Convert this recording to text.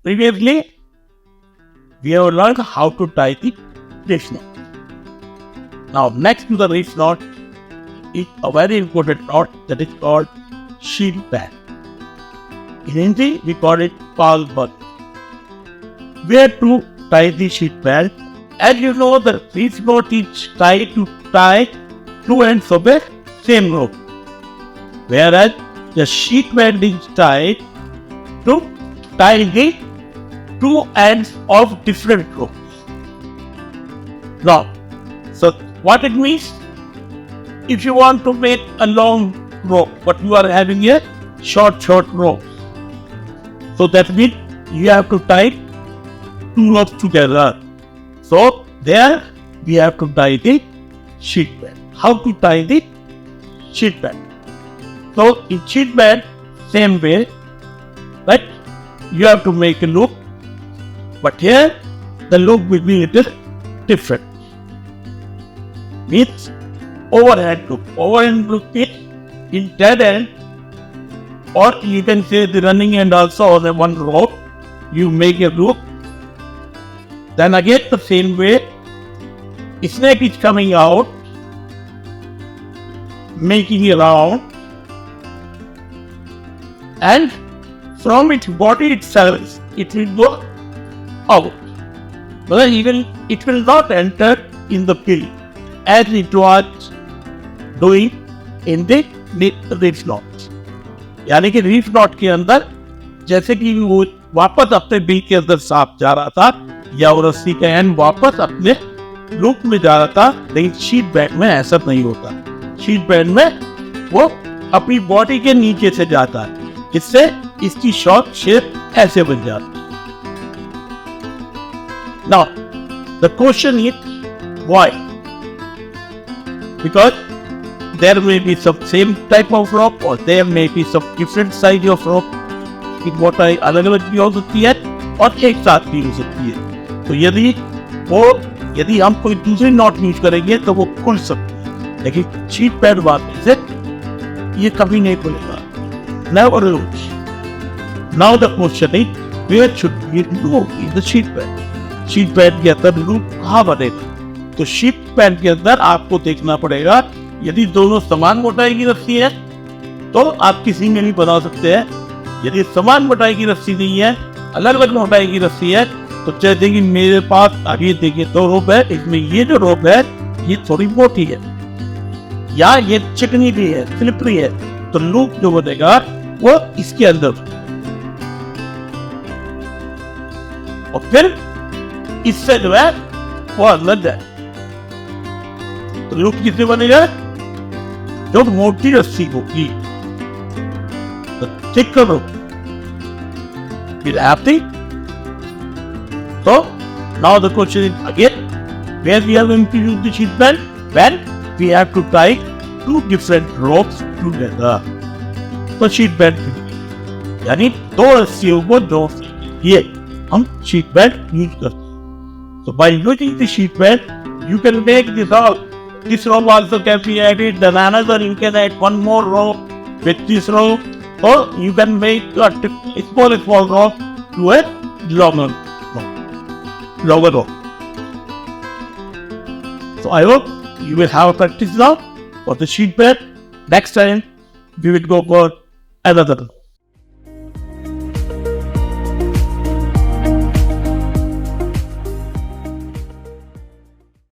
Previously, we have learned how to tie the wrist knot. Now, next to the wrist knot is a very important knot that is called sheet band. In Hindi, we call it pal band. Where to tie the sheet band? As you know, the wrist knot is tied to tie two ends of a same rope, whereas the sheet band is tied to tie the two ends of different ropes. Now, so what it means? If you want to make a long rope, but you are having a short rope, so that means you have to tie two ropes together. So there we have to tie the sheet band. How to tie the sheet band? So in sheet band, same way, but you have to make a loop. But here the loop will be a little different. Means overhand loop. Overhand loop is in dead end, or you can say the running end also on the one rope. You make a loop. Then again the same way, snake is coming out, making a round, and from its body itself it will go out. But it will not enter in the pill as it was doing in the reef knot. यानी कि reef knot के अंदर जैसे कि वो वापस अपने bill के अंदर सांप जा रहा था, या वो रस्सी का एंड वापस अपने लूप में जा रहा था, लेकिन शीट बैंड में ऐसा नहीं होता. शीट बैंड में वो अपनी बॉडी के नीचे से जाता है, इससे इसकी शॉर्ट शेप ऐसे बन जाती है. Now, the question is why? Because there may be some same type of rope, or there may be some different size of rope. एक मोटाई अलग अलग भी हो सकती है और एक साथ भी हो सकती है. तो यदि हम कोई दूसरी नॉट यूज करेंगे तो वो खुल सकती है, लेकिन शीट पैड वाले से ये कभी नहीं खुलेगा. Never lose. Now the question is, where should we loop in the sheet pad? Sheet pad के अंदर लूप कहाँ बनेगा? तो शीट पैड के अंदर आपको देखना पड़ेगा. यदि दोनों समान मोटाई की रस्सी है तो आप किसी में भी बना सकते हैं. यदि समान मोटाई की रस्सी नहीं है, अलग अलग मोटाई की रस्सी है, तो जैसे कि मेरे पास अभी देखिए दो रोप है, इसमें ये जो रोप है ये थोड़ी मोटी है या ये चिकनी भी है, स्लिपरी है, तो लूप जो बनेगा वो इसके अंदर, और फिर इससे जो है वो अंदर जाए. तो लूप किससे बनेगा? जो मोटी रस्सी होगी, the thicker rope will have the. So now the question is again, where we are going to use the sheet band? When we have to tie two different ropes together. तो sheet band यानी दो रस्सियों को जोड़ ये हम sheet band use करते हैं. So by using the sheet band, you can make this rope. This rope also can be added. Then another you can add one more rope with this rope, or you can make a small rope to a longer rope. So I hope you will have a practice now for the sheet band. Next time we will go for another.